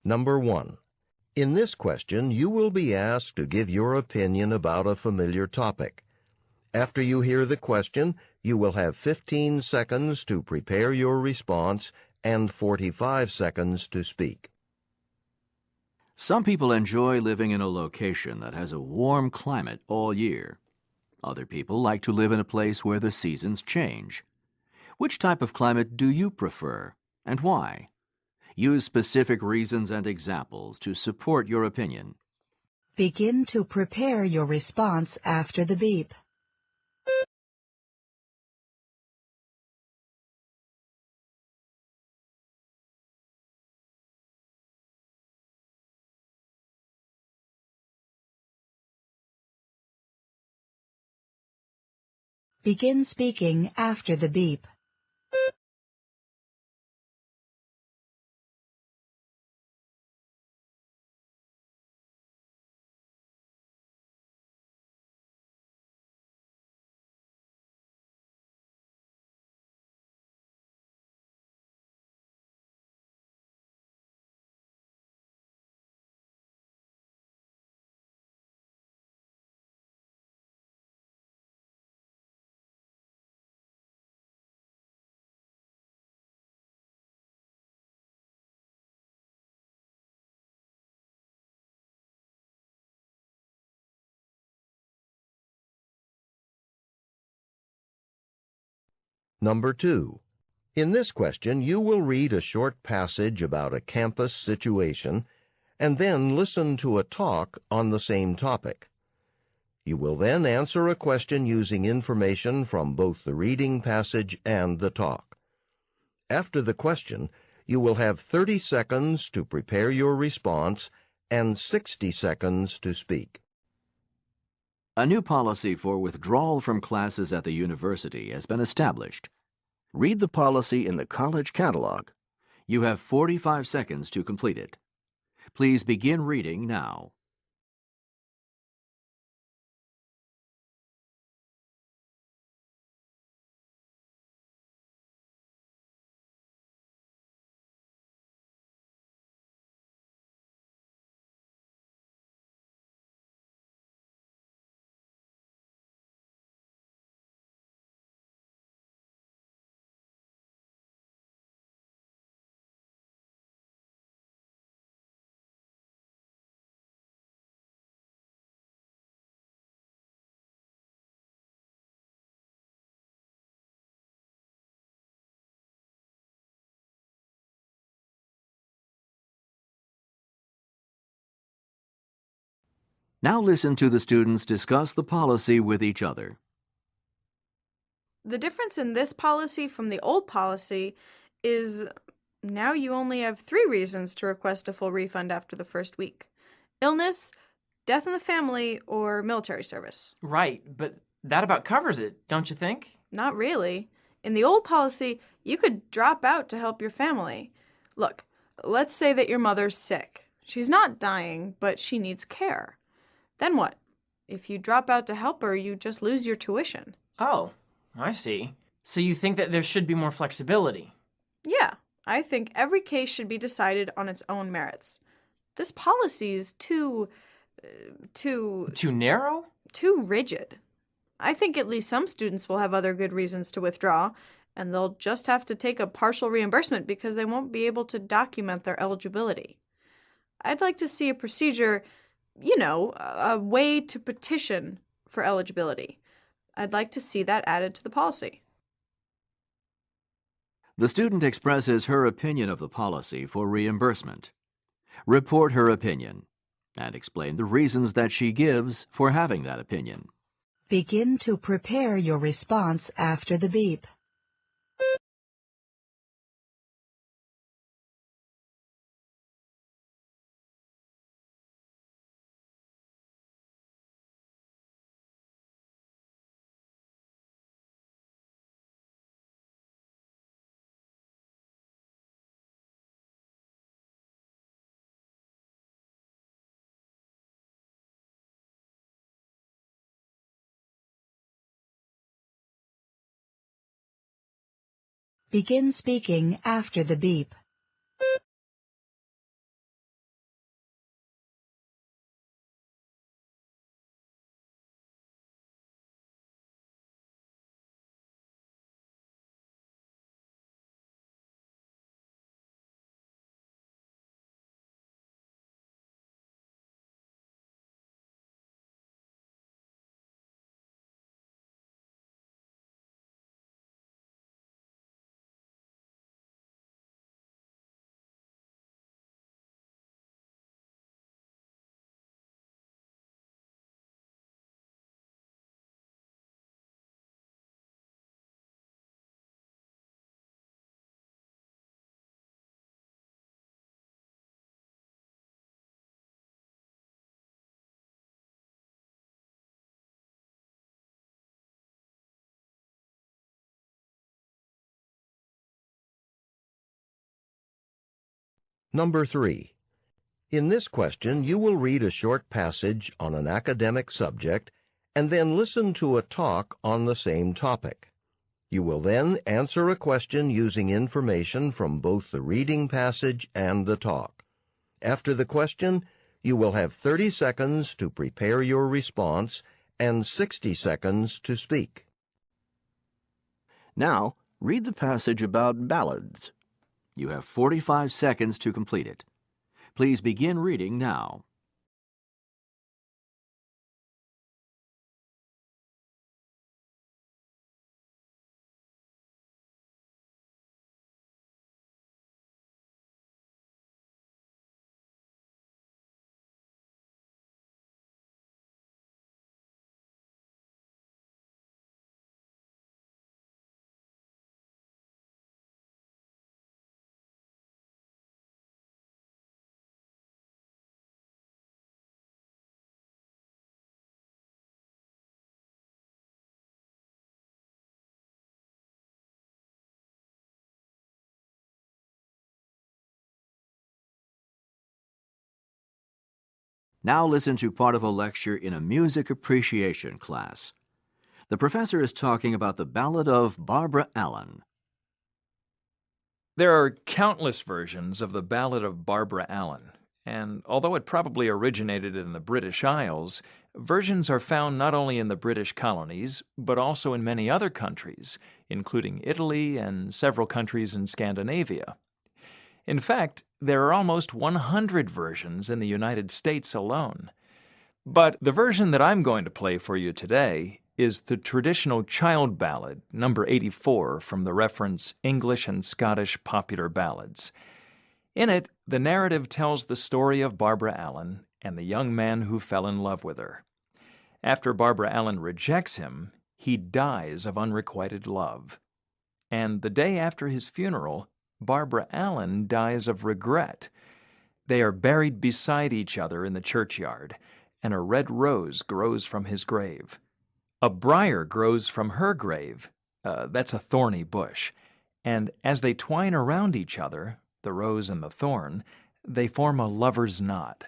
Number 1. In this question, you will be asked to give your opinion about a familiar topic. After you hear the question, you will have 15 seconds to prepare your response and 45 seconds to speak. Some people enjoy living in a location that has a warm climate all year. Other people like to live in a place where the seasons change. Which type of climate do you prefer, and why? Use specific reasons and examples to support your opinion. Begin to prepare your response after the beep. Begin speaking after the beep. Number 2. In this question, you will read a short passage about a campus situation and then listen to a talk on the same topic. You will then answer a question using information from both the reading passage and the talk. After the question, you will have 30 seconds to prepare your response and 60 seconds to speak. A new policy for withdrawal from classes at the university has been established. Read the policy in the college catalog. You have 45 seconds to complete it. Please begin reading now. Now listen to the students discuss the policy with each other. The difference in this policy from the old policy is now you only have 3 reasons to request a full refund after the first week: illness, death in the family, or military service. Right, but that about covers it, don't you think? Not really. In the old policy, you could drop out to help your family. Look, let's say that your mother's sick. She's not dying, but she needs care. Then what? If you drop out to help her, you just lose your tuition. Oh, I see. So you think that there should be more flexibility? Yeah, I think every case should be decided on its own merits. This policy is too narrow? Too rigid. I think at least some students will have other good reasons to withdraw, and they'll just have to take a partial reimbursement because they won't be able to document their eligibility. I'd like to see a procedure, a way to petition for eligibility. I'd like to see that added to the policy. The student expresses her opinion of the policy for reimbursement. Report her opinion and explain the reasons that she gives for having that opinion. Begin to prepare your response after the beep. Begin speaking after the beep. Number 3. In this question, you will read a short passage on an academic subject and then listen to a talk on the same topic. You will then answer a question using information from both the reading passage and the talk. After the question, you will have 30 seconds to prepare your response and 60 seconds to speak. Now, read the passage about ballads. You have 45 seconds to complete it. Please begin reading now. Now listen to part of a lecture in a music appreciation class. The professor is talking about the Ballad of Barbara Allen. There are countless versions of the Ballad of Barbara Allen, and although it probably originated in the British Isles, versions are found not only in the British colonies, but also in many other countries, including Italy and several countries in Scandinavia. In fact, there are almost 100 versions in the United States alone. But the version that I'm going to play for you today is the traditional child ballad, number 84, from the reference English and Scottish Popular Ballads. In it, the narrative tells the story of Barbara Allen and the young man who fell in love with her. After Barbara Allen rejects him, he dies of unrequited love. And the day after his funeral, Barbara Allen dies of regret. They are buried beside each other in the churchyard, and a red rose grows from his grave. A briar grows from her grave. That's a thorny bush. And as they twine around each other, the rose and the thorn, they form a lover's knot.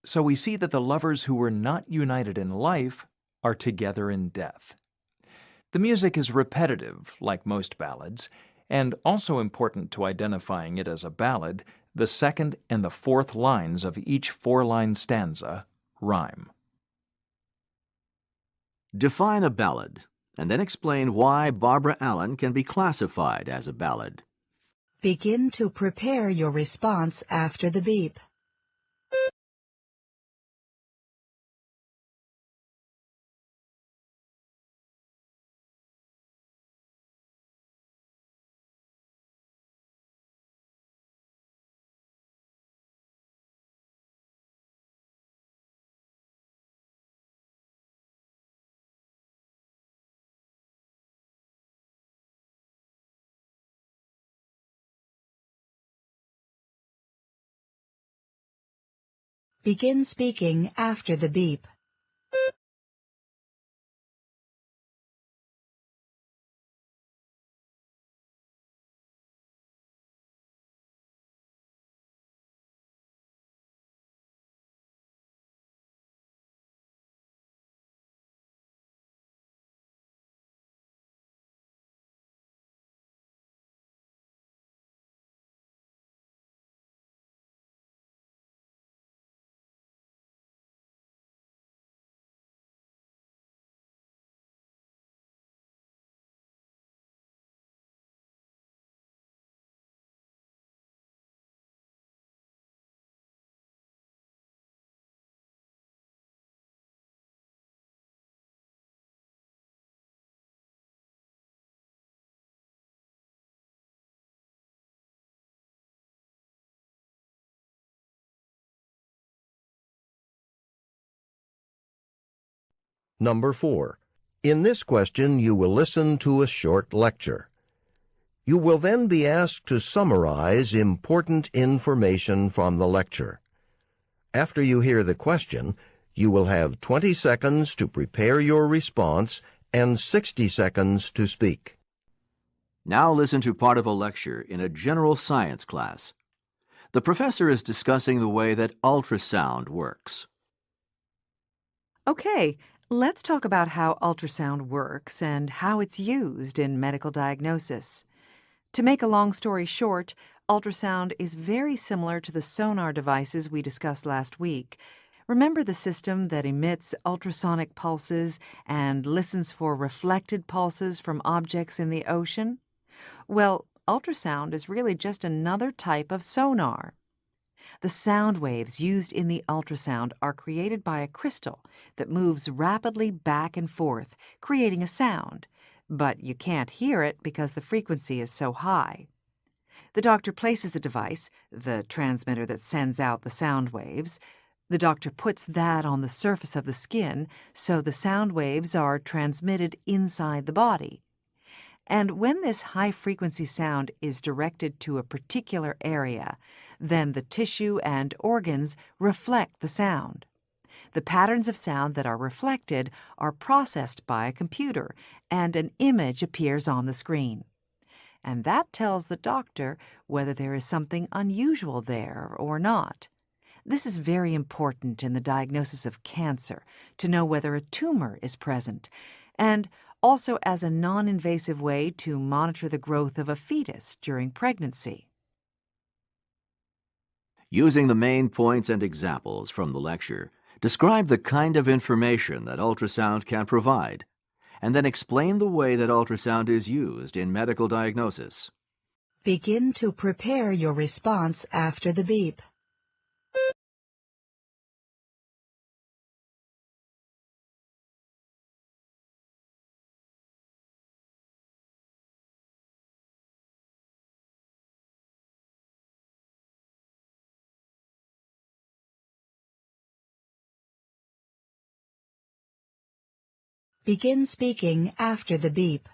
So we see that the lovers who were not united in life are together in death. The music is repetitive, like most ballads, and also important to identifying it as a ballad, the second and the fourth lines of each four-line stanza rhyme. Define a ballad, and then explain why Barbara Allen can be classified as a ballad. Begin to prepare your response after the beep. Begin speaking after the beep. Number 4. In this question, you will listen to a short lecture. You will then be asked to summarize important information from the lecture. After you hear the question, you will have 20 seconds to prepare your response and 60 seconds to speak. Now listen to part of a lecture in a general science class. The professor is discussing the way that ultrasound works. Okay, let's talk about how ultrasound works and how it's used in medical diagnosis. To make a long story short, ultrasound is very similar to the sonar devices we discussed last week. Remember the system that emits ultrasonic pulses and listens for reflected pulses from objects in the ocean? Well, ultrasound is really just another type of sonar. The sound waves used in the ultrasound are created by a crystal that moves rapidly back and forth, creating a sound. But you can't hear it because the frequency is so high. The doctor places the device, the transmitter that sends out the sound waves. The doctor puts that on the surface of the skin, so the sound waves are transmitted inside the body. And when this high-frequency sound is directed to a particular area, then the tissue and organs reflect the sound. The patterns of sound that are reflected are processed by a computer, and an image appears on the screen. And that tells the doctor whether there is something unusual there or not. This is very important in the diagnosis of cancer, to know whether a tumor is present, and also as a non-invasive way to monitor the growth of a fetus during pregnancy. Using the main points and examples from the lecture, describe the kind of information that ultrasound can provide, and then explain the way that ultrasound is used in medical diagnosis. Begin to prepare your response after the beep. Begin speaking after the beep.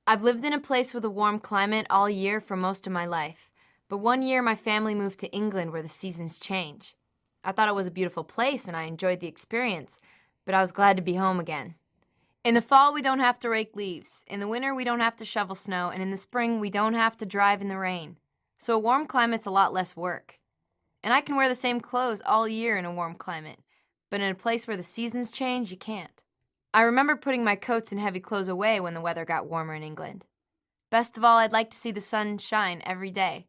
I've lived in a place with a warm climate all year for most of my life, but one year my family moved to England where the seasons change. I thought it was a beautiful place and I enjoyed the experience, but I was glad to be home again. In the fall, we don't have to rake leaves. In the winter, we don't have to shovel snow, and in the spring, we don't have to drive in the rain. So a warm climate's a lot less work. And I can wear the same clothes all year in a warm climate, but in a place where the seasons change, you can't. I remember putting my coats and heavy clothes away when the weather got warmer in England. Best of all, I'd like to see the sun shine every day.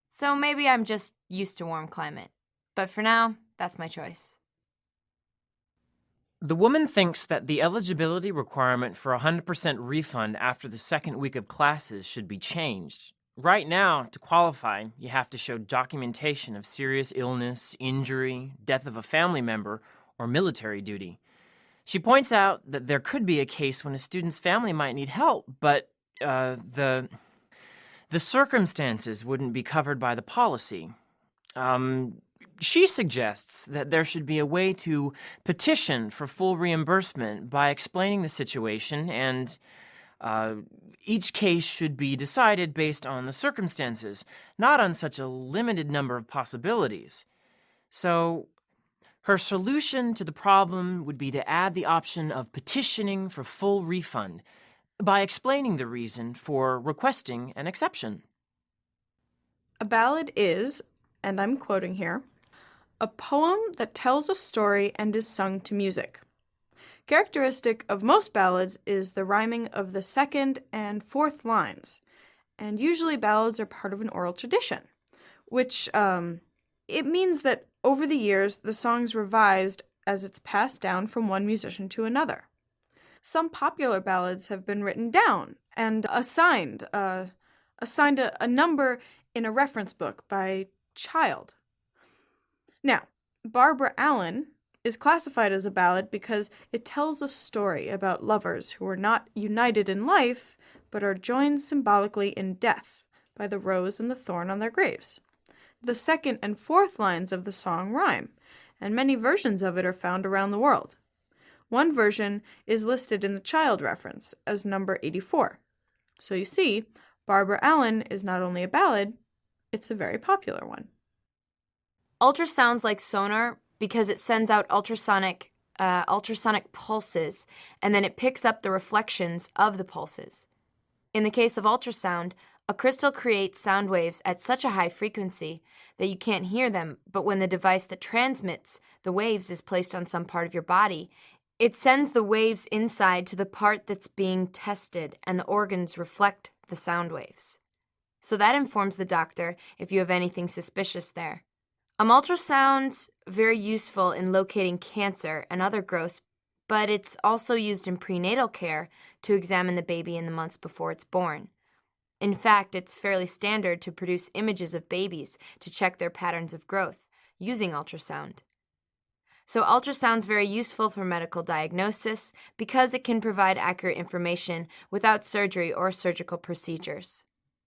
So maybe I'm just used to warm climate. But for now, that's my choice. The woman thinks that the eligibility requirement for 100% refund after the second week of classes should be changed. Right now, to qualify, you have to show documentation of serious illness, injury, death of a family member, or military duty. She points out that there could be a case when a student's family might need help, but the circumstances wouldn't be covered by the policy. She suggests that there should be a way to petition for full reimbursement by explaining the situation, and each case should be decided based on the circumstances, not on such a limited number of possibilities. So her solution to the problem would be to add the option of petitioning for full refund by explaining the reason for requesting an exception. A ballad is, and I'm quoting here, a poem that tells a story and is sung to music. Characteristic of most ballads is the rhyming of the second and fourth lines. And usually ballads are part of an oral tradition, which it means that over the years, the song's revised as it's passed down from one musician to another. Some popular ballads have been written down and assigned a number in a reference book by child. Now, Barbara Allen is classified as a ballad because it tells a story about lovers who are not united in life, but are joined symbolically in death by the rose and the thorn on their graves. The second and fourth lines of the song rhyme, and many versions of it are found around the world. One version is listed in the child reference as number 84. So you see, Barbara Allen is not only a ballad, it's a very popular one. Ultrasound's like sonar because it sends out ultrasonic pulses, and then it picks up the reflections of the pulses. In the case of ultrasound, a crystal creates sound waves at such a high frequency that you can't hear them, but when the device that transmits the waves is placed on some part of your body, it sends the waves inside to the part that's being tested, and the organs reflect the sound waves. So that informs the doctor if you have anything suspicious there. Ultrasound's very useful in locating cancer and other growths, but it's also used in prenatal care to examine the baby in the months before it's born. In fact, it's fairly standard to produce images of babies to check their patterns of growth using ultrasound. So ultrasound's very useful for medical diagnosis because it can provide accurate information without surgery or surgical procedures.